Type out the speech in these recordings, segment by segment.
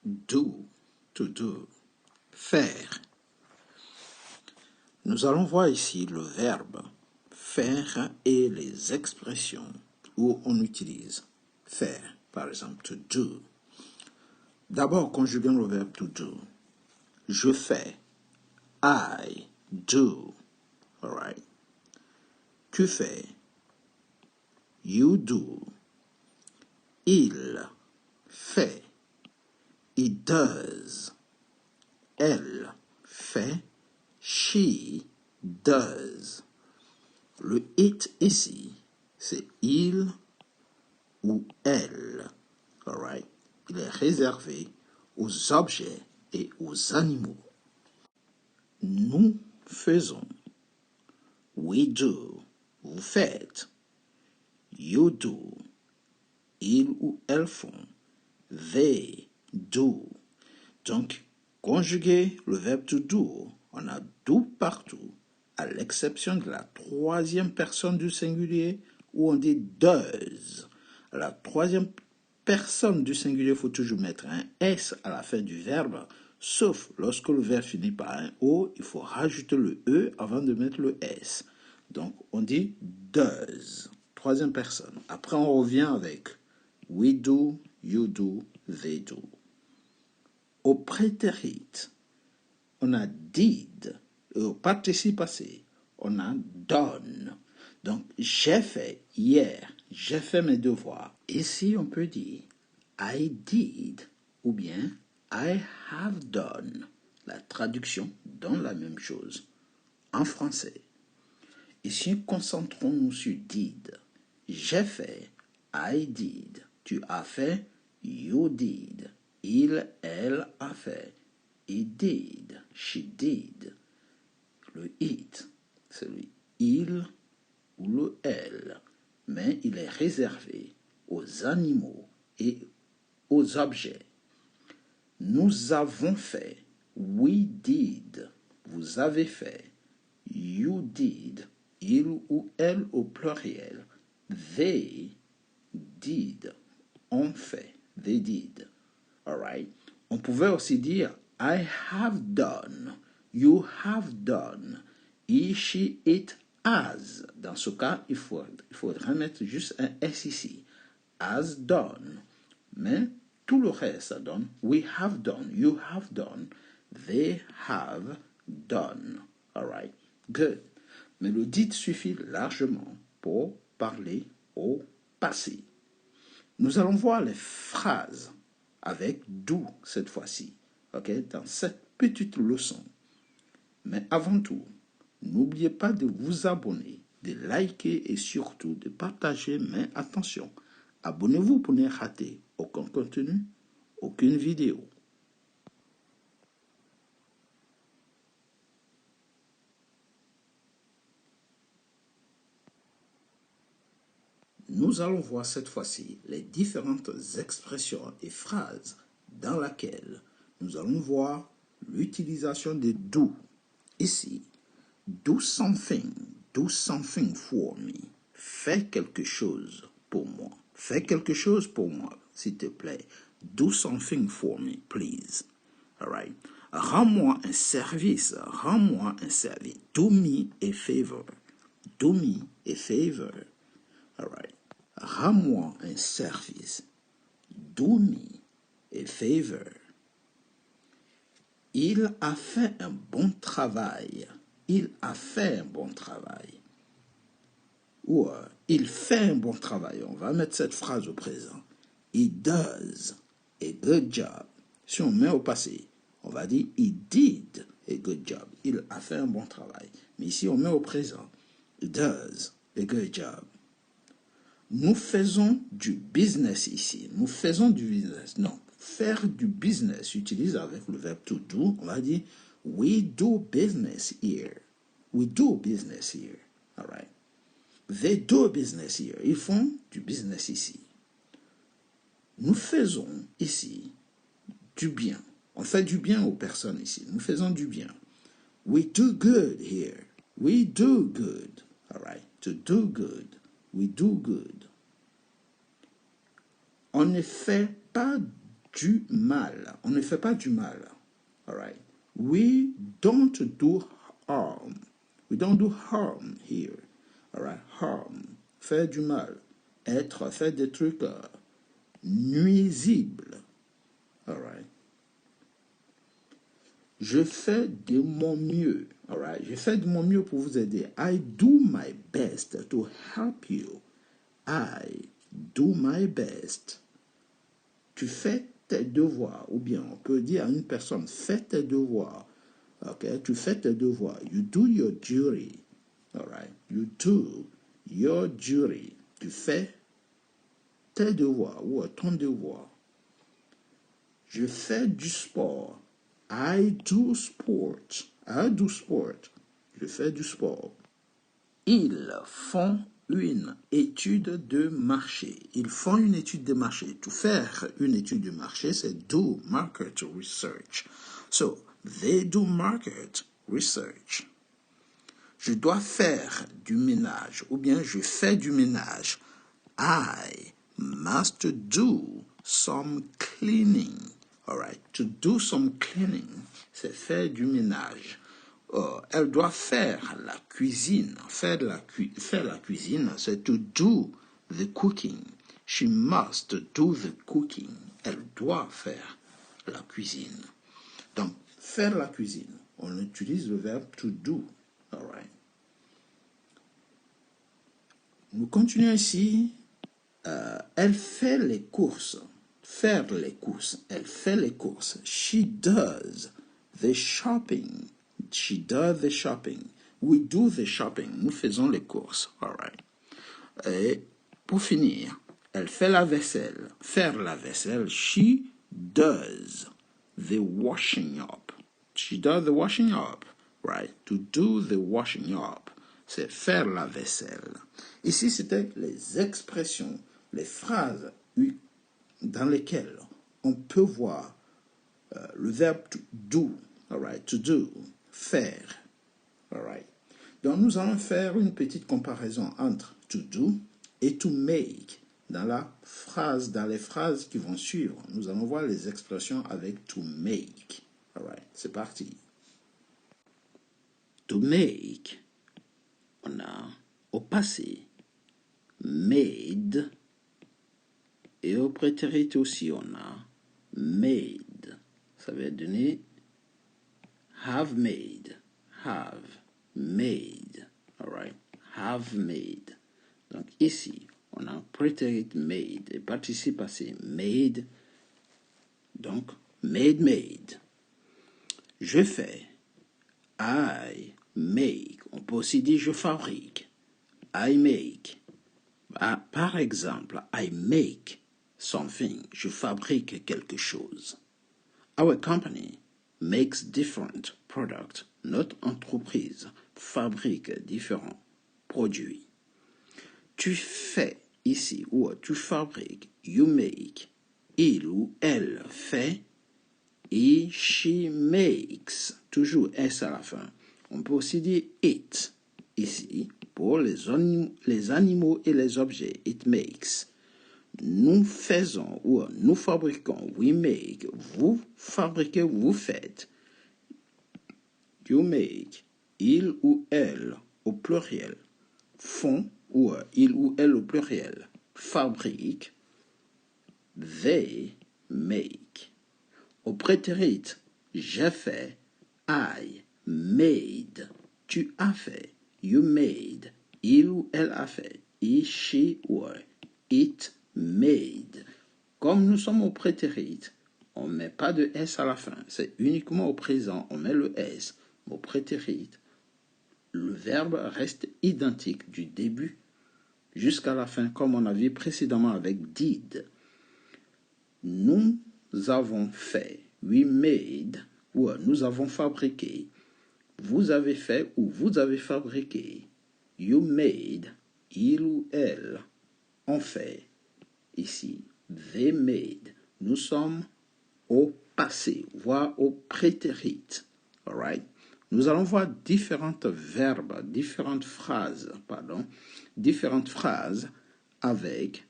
Do, to do, faire. Nous allons voir ici le verbe faire et les expressions où on utilise faire. Par exemple, to do. D'abord, conjuguons le verbe to do. Je fais. I do. All right. Tu fais. You do. Il fait. He does. Elle fait. She does. Le it ici, c'est il ou elle. All right? Il est réservé aux objets et aux animaux. Nous faisons. We do. Vous faites. You do. Ils ou elles font. They do. Donc, conjuguer le verbe to do, on a do partout, à l'exception de la troisième personne du singulier où on dit does. À la troisième personne du singulier, il faut toujours mettre un S à la fin du verbe, sauf lorsque le verbe finit par un O, il faut rajouter le E avant de mettre le S. Donc, on dit does, troisième personne. Après, on revient avec we do, you do, they do. Au prétérit, on a did. Et au participe passé, on a done. Donc, j'ai fait hier, j'ai fait mes devoirs. Ici, on peut dire I did ou bien I have done. La traduction donne la même chose en français. Ici, concentrons-nous sur did. J'ai fait, I did. Tu as fait, you did. Il, elle a fait. He did. She did. Le it, c'est le il ou le elle, mais il est réservé aux animaux et aux objets. Nous avons fait. We did. Vous avez fait. You did. Il ou elle au pluriel. They did. On fait. They did. All right. On pouvait aussi dire I have done. You have done. He, she, it has. Dans ce cas, il faudrait mettre juste un S ici. Has done. Mais tout le reste, ça donne we have done. You have done. They have done. All right. Good. Mais le dit suffit largement pour parler au passé. Nous allons voir les phrases avec do cette fois-ci, ok, dans cette petite leçon. Mais avant tout, n'oubliez pas de vous abonner, de liker et surtout de partager. Mais attention, abonnez-vous pour ne rater aucun contenu, aucune vidéo. Nous allons voir cette fois-ci les différentes expressions et phrases dans lesquelles nous allons voir l'utilisation de do. Ici, do something for me. Fais quelque chose pour moi. Fais quelque chose pour moi, s'il te plaît. Do something for me, please. All right. Rends-moi un service. Rends-moi un service. Do me a favor. Do me a favor. All right. Rends-moi un service. Do me a favor. Il a fait un bon travail. Il a fait un bon travail. Ou il fait un bon travail. On va mettre cette phrase au présent. He does a good job. Si on met au passé, on va dire he did a good job. Il a fait un bon travail. Mais ici, on met au présent. He does a good job. Nous faisons du business ici. Nous faisons du business. Non, faire du business, utilise avec le verbe to do. On va dire, we do business here. We do business here. All right. They do business here. Ils font du business ici. Nous faisons ici du bien. On fait du bien aux personnes ici. Nous faisons du bien. We do good here. We do good. All right. To do good. We do good. On ne fait pas du mal. On ne fait pas du mal. All right. We don't do harm. We don't do harm here. All right. Harm. Faire du mal. Être, faire des trucs nuisibles. All right. Je fais de mon mieux. All right. Je fais de mon mieux pour vous aider. I do my best to help you. I do my best. Tu fais tes devoirs. Ou bien on peut dire à une personne, fais tes devoirs. Okay? Tu fais tes devoirs. You do your duty. All right. You do your duty. Tu fais tes devoirs ou ton devoir. Je fais du sport. I do sport. I do sport. Je fais du sport. Ils font une étude de marché. Ils font une étude de marché. To faire une étude de marché, c'est do market research. So, they do market research. Je dois faire du ménage ou bien je fais du ménage. I must do some cleaning. All right. To do some cleaning, c'est faire du ménage. Elle doit faire la cuisine. Faire la cuisine, c'est to do the cooking. She must do the cooking. Elle doit faire la cuisine. Donc, faire la cuisine, on utilise le verbe to do. All right. Nous continuons ici. Elle fait les courses. Faire les courses. Elle fait les courses. She does the shopping. She does the shopping. We do the shopping. Nous faisons les courses. All right. Et pour finir, elle fait la vaisselle. Faire la vaisselle. She does the washing up. She does the washing up. Right. To do the washing up. C'est faire la vaisselle. Ici, c'était les expressions, les phrases dans lesquelles on peut voir le verbe to do, all right, to do, faire, all right. Donc, nous allons faire une petite comparaison entre to do et to make dans les phrases qui vont suivre. Nous allons voir les expressions avec to make, all right. C'est parti. To make. On a au passé made et au prétérit aussi on a made. Ça veut donner have made, all right, have made. Donc ici on a prétérit made et participe passé made. Donc made. Je fais, I make. On peut aussi dire je fabrique. I make. Par exemple, I make something. Je fabrique quelque chose. Our company makes different products. Notre entreprise fabrique différents produits. Tu fais ici ou tu fabriques. You make. Il ou elle fait. Et she makes. Toujours S à la fin. On peut aussi dire it ici pour les animaux et les objets. It makes. Nous faisons ou nous fabriquons. We make. Vous fabriquez, vous faites. You make. Il ou elle au pluriel. Font ou il ou elle au pluriel. Fabrique. They make. Au prétérit, j'ai fait. I made. Tu as fait. You made. Il ou elle a fait. He, she ou it made. Comme nous sommes au prétérit, on ne met pas de S à la fin. C'est uniquement au présent, on met le S. Au prétérit, le verbe reste identique du début jusqu'à la fin, comme on a vu précédemment avec did. Nous avons fait. We made. Ou nous avons fabriqué. Vous avez fait ou vous avez fabriqué. You made. Il ou elle ont fait. Ici, they made. Nous sommes au passé, voire au prétérit. All right? Nous allons voir différentes phrases avec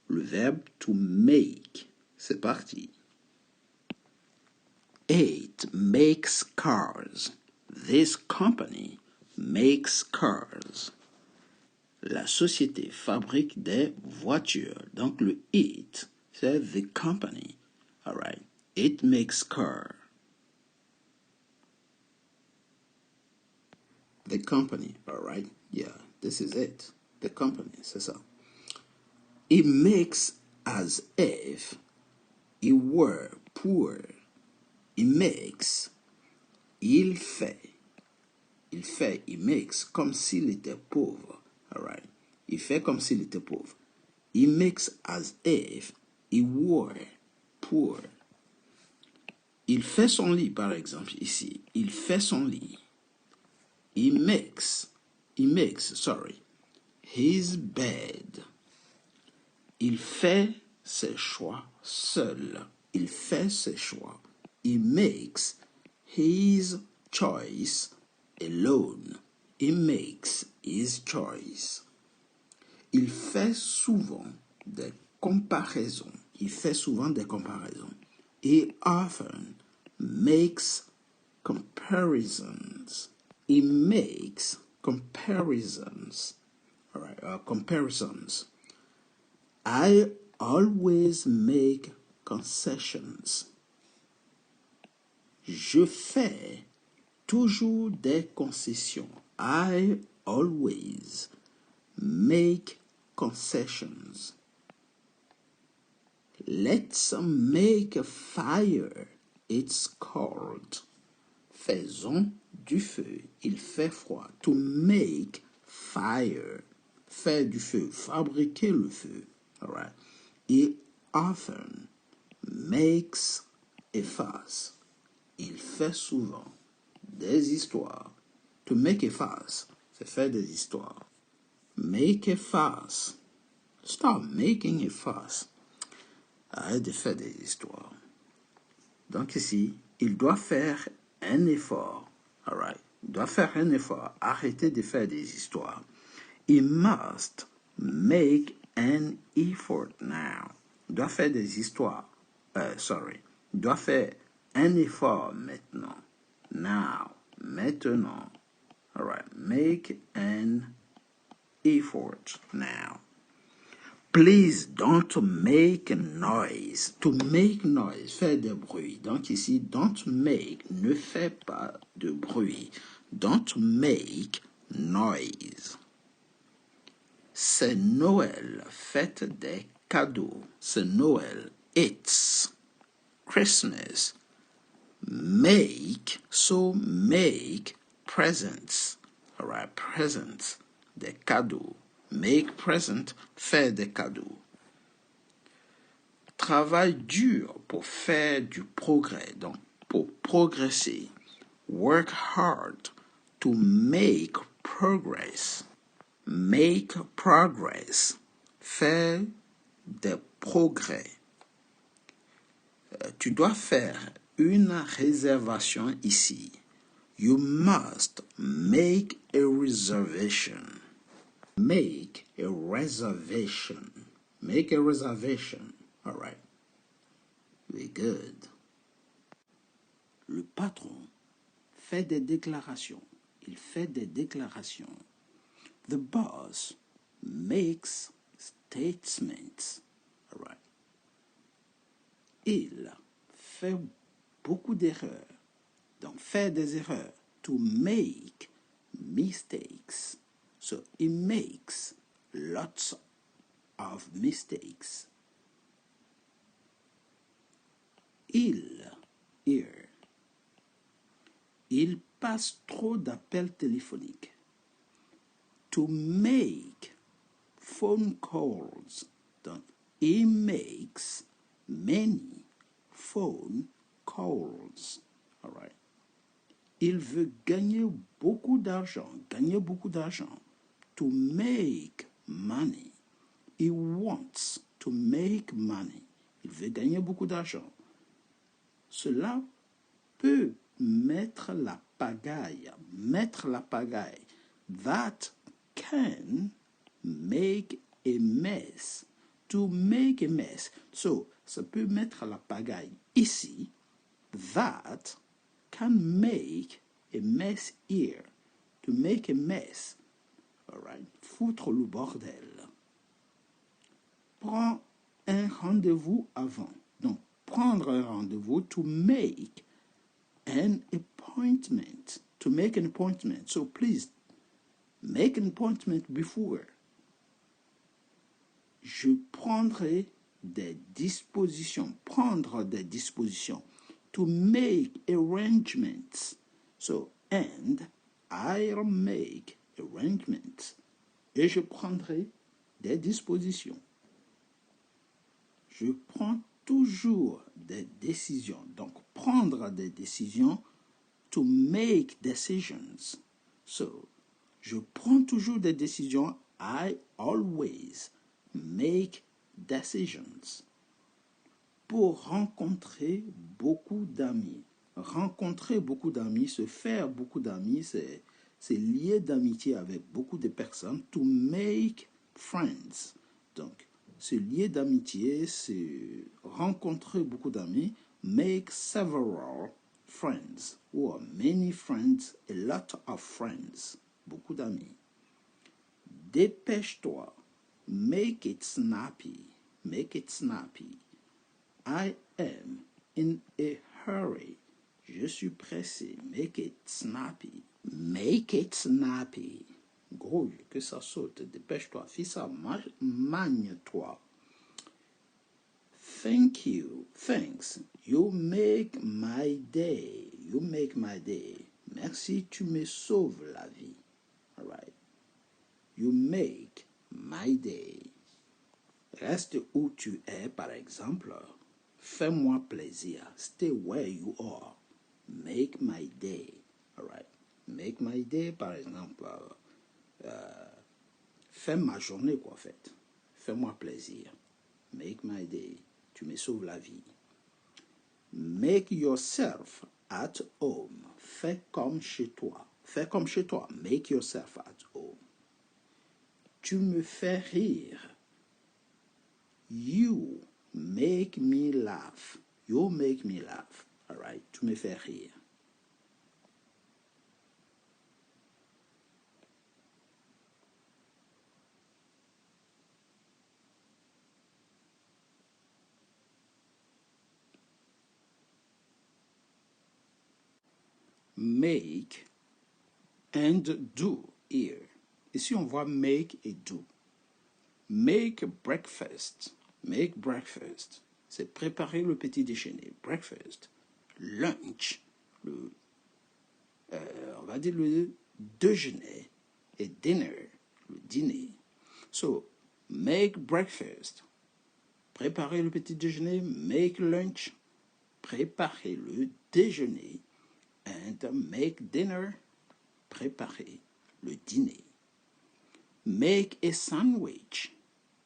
le verbe to make. C'est parti. It makes cars. This company makes cars. La société fabrique des voitures. Donc le it, c'est the company. All right. It makes car. The company. All right. Yeah, this is it. The company, c'est ça. It makes as if it were poor. It makes. Il fait. Il fait, il makes comme s'il était pauvre. All right. Il fait comme s'il était pauvre. He makes as if he were poor. Il fait son lit, par exemple, ici. Il fait son lit. He makes, his bed. Il fait ses choix seul. Il fait ses choix. He makes his choice alone. He makes his choice. Il fait souvent des comparaisons. Il fait souvent des comparaisons. He often makes comparisons. He makes comparisons. All right, comparisons. I always make concessions. Je fais toujours des concessions. I always make concessions. Let's make a fire. It's cold. Faisons du feu. Il fait froid. To make fire. Faire du feu. Fabriquer le feu. All right. He often makes a fuss. Il fait souvent des histoires. To make a fuss, c'est faire des histoires. Make a fuss. Stop making a fuss. Arrête de faire des histoires. Donc ici, il doit faire un effort. All right. Il doit faire un effort. Arrêtez de faire des histoires. He must make an effort now. Il doit faire des histoires. Il doit faire un effort maintenant. Now. Maintenant. All right. Make an effort now. Please don't make noise. To make noise, faire de bruit. Donc ici, don't make, ne fais pas de bruit. Don't make noise. C'est Noël, fête des cadeaux. C'est Noël, it's Christmas. Make, so make presents. All right, presents, des cadeaux. Make present, faire des cadeaux. Travaille dur pour faire du progrès, donc pour progresser. Work hard to make progress. Make progress, faire des progrès. Tu dois faire une réservation ici. You must make a reservation. Make a reservation. Make a reservation. All right. Very good. Le patron fait des déclarations. Il fait des déclarations. The boss makes statements. All right. Il fait beaucoup d'erreurs. Donc, faire des erreurs. To make mistakes. So, he makes lots of mistakes. Il passe trop d'appels téléphoniques. To make phone calls. Donc, he makes many phone calls. All right. Il veut gagner beaucoup d'argent. Gagner beaucoup d'argent. To make money. He wants to make money. Il veut gagner beaucoup d'argent. Cela peut mettre la pagaille. Mettre la pagaille. That can make a mess. To make a mess. So, ça peut mettre la pagaille ici. that can make a mess here. To make a mess. All right? Foutre le bordel. Prends un rendez-vous avant. Donc, prendre un rendez-vous to make an appointment. To make an appointment. So please, make an appointment before. Je prendrai des dispositions. Prendre des dispositions. To make arrangements. So, and I'll make arrangements. Et je prendrai des dispositions. Je prends toujours des décisions. Donc, prendre des décisions, to make decisions. So, je prends toujours des décisions. I always make decisions. Pour rencontrer beaucoup d'amis. Rencontrer beaucoup d'amis, se faire beaucoup d'amis, c'est lier d'amitié avec beaucoup de personnes. To make friends. Donc, se lier d'amitié, c'est rencontrer beaucoup d'amis. Make several friends. Or many friends, a lot of friends. Beaucoup d'amis. Dépêche-toi. Make it snappy. Make it snappy. I am in a hurry. Je suis pressé. Make it snappy. Make it snappy. Grouille, que ça saute. Dépêche-toi. Fais ça. Magne-toi. Thank you. Thanks. You make my day. You make my day. Merci, tu me sauves la vie. All right. You make my day. Reste où tu es, par exemple. Fais-moi plaisir. Stay where you are. Make my day. All right. Make my day, par exemple. Fais ma journée, quoi, en fait. Fais-moi plaisir. Make my day. Tu me sauves la vie. Make yourself at home. Fais comme chez toi. Fais comme chez toi. Make yourself at home. Tu me fais rire. You make me laugh. You make me laugh. All right. Tu me fais rire. Make and do here. Ici, on voit make et do. Make breakfast. Make breakfast. C'est préparer le petit déjeuner. Breakfast. Lunch. On va dire le déjeuner. Et dinner. Le dîner. So, make breakfast. Préparer le petit déjeuner. Make lunch. Préparer le déjeuner. And make dinner. Préparer le dîner. Make a sandwich.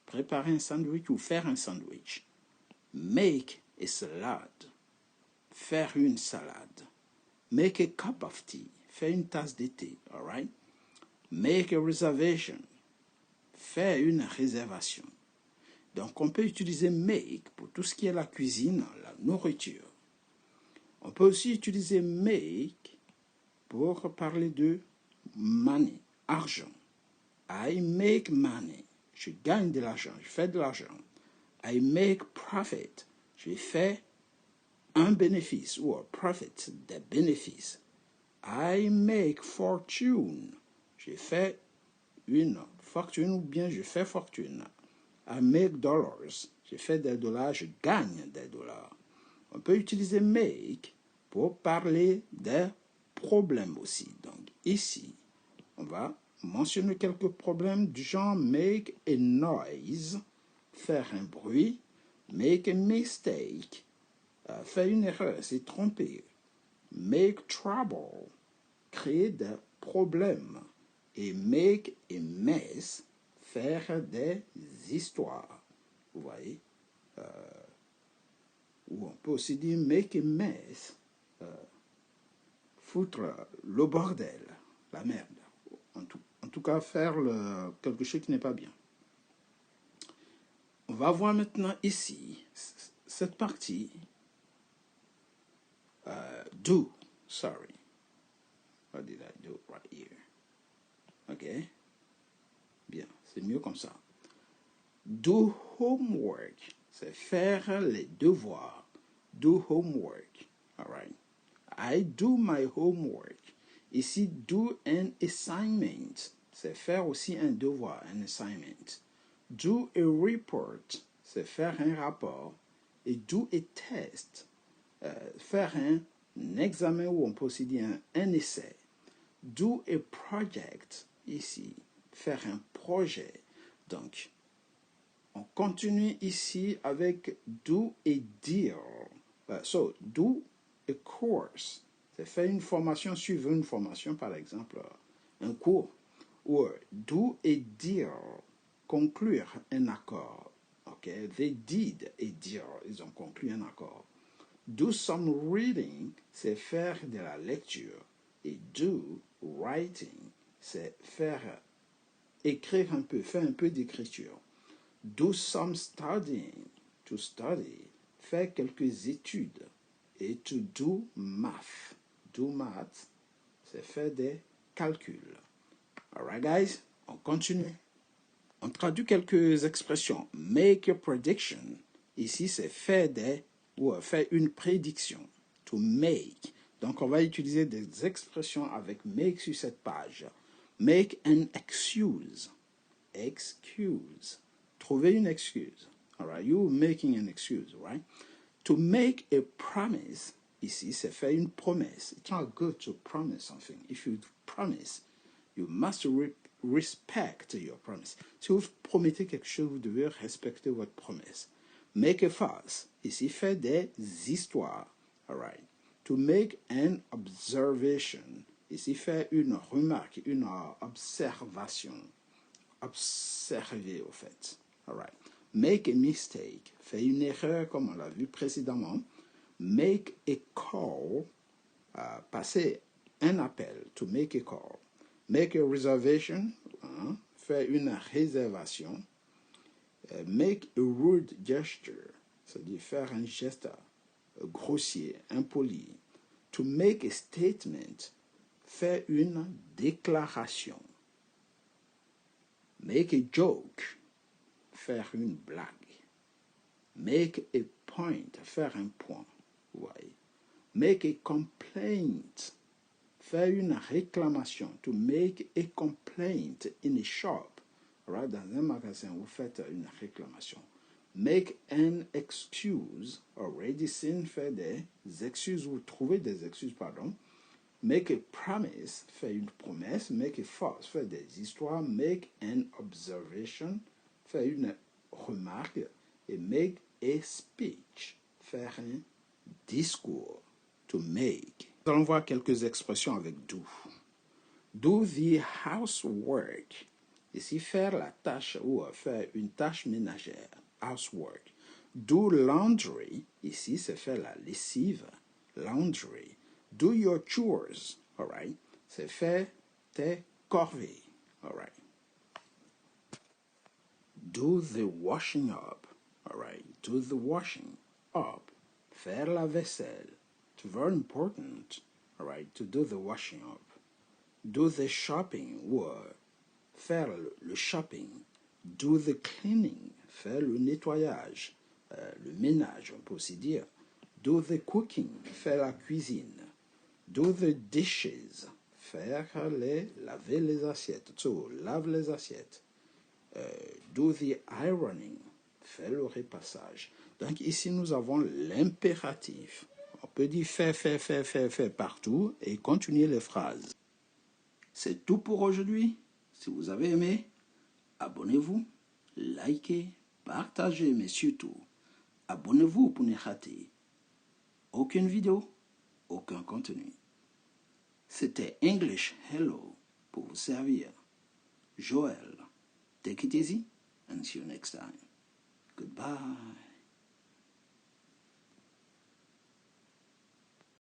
Préparer un sandwich ou faire un sandwich. Make a salad. Faire une salade. Make a cup of tea. Faire une tasse de thé. All right? Make a reservation. Faire une réservation. Donc, on peut utiliser make pour tout ce qui est la cuisine, la nourriture. On peut aussi utiliser make pour parler de money, argent. I make money. Je gagne de l'argent, je fais de l'argent. I make profit. Je fais un bénéfice ou un profit, des bénéfices. I make fortune. Je fais une fortune ou bien je fais fortune. I make dollars. Je fais des dollars, je gagne des dollars. On peut utiliser make pour parler des problèmes aussi. Donc ici, on va mentionner quelques problèmes du genre make a noise, faire un bruit, make a mistake, faire une erreur, c'est tromper, make trouble, créer des problèmes, et make a mess, faire des histoires. Vous voyez? Ou on peut aussi dire make a mess, foutre le bordel, la merde. En tout cas, faire quelque chose qui n'est pas bien. On va voir maintenant ici, cette partie. do. Sorry. What did I do right here? Ok. Bien, c'est mieux comme ça. Do homework, c'est faire les devoirs. Do homework. All right. I do my homework. Ici, do an assignment, c'est faire aussi un devoir, un assignment. Do a report, c'est faire un rapport. Et do a test, faire un examen ou on peut aussi dire un essai. Do a project, ici, faire un projet. Donc, on continue ici avec do a deal. So, do a course, c'est faire une formation, suivre une formation, par exemple, un cours. Ou do a deal, conclure un accord. Okay? They did a deal, ils ont conclu un accord. Do some reading, c'est faire de la lecture. Et do writing, c'est faire écrire un peu, faire un peu d'écriture. Do some studying, to study, faire quelques études. Et to do math, c'est faire des calculs. Alright guys, on continue. On traduit quelques expressions. Make a prediction, ici c'est faire faire une prédiction. To make. Donc on va utiliser des expressions avec make sur cette page. Make an excuse. Excuse. Trouver une excuse. Alright, you making an excuse, right? To make a promise, ici, c'est faire une promesse. It's not good to promise something. If you promise, you must respect your promise. Si vous promettez quelque chose, vous devez respecter votre promesse. Make a fuss, ici, faire des histoires. Alright. To make an observation, ici, faire une remarque, une observation. Observer, au fait. Alright. Make a mistake, faire une erreur comme on l'a vu précédemment. Make a call, passer un appel, to make a call. Make a reservation, faire une réservation. Make a rude gesture, c'est-à-dire faire un geste grossier, impoli. To make a statement, faire une déclaration. Make a joke, faire une blague. Make a point, faire un point. Ouais. Make a complaint, faire une réclamation. To make a complaint in a shop. Right? Dans un magasin, vous faites une réclamation. Make an excuse, already seen, faire des excuses, vous trouvez des excuses, pardon. Make a promise, faire une promesse. Make a fuss, faire des histoires. Make an observation, faire une remarque. Et make a speech, faire un discours. To make. Nous allons voir quelques expressions avec do. Do the housework. Ici, faire la tâche ou faire une tâche ménagère. Housework. Do laundry. Ici, c'est faire la lessive. Laundry. Do your chores. Alright. C'est faire tes corvées. Alright. Do the washing up. Alright. Do the washing up. Faire la vaisselle. It's very important. Alright. To do the washing up. Do the shopping, ou faire le shopping. Do the cleaning, faire le nettoyage, le ménage, on peut aussi dire. Do the cooking, faire la cuisine. Do the dishes, laver les assiettes. So, lave les assiettes. Do the ironing, faire le repassage. Donc ici, nous avons l'impératif. On peut dire faire partout et continuer les phrases. C'est tout pour aujourd'hui. Si vous avez aimé, abonnez-vous, likez, partagez, mais surtout, abonnez-vous pour ne rater aucune vidéo, aucun contenu. C'était English Hello pour vous servir. Joël, take it easy and see you next time. Goodbye.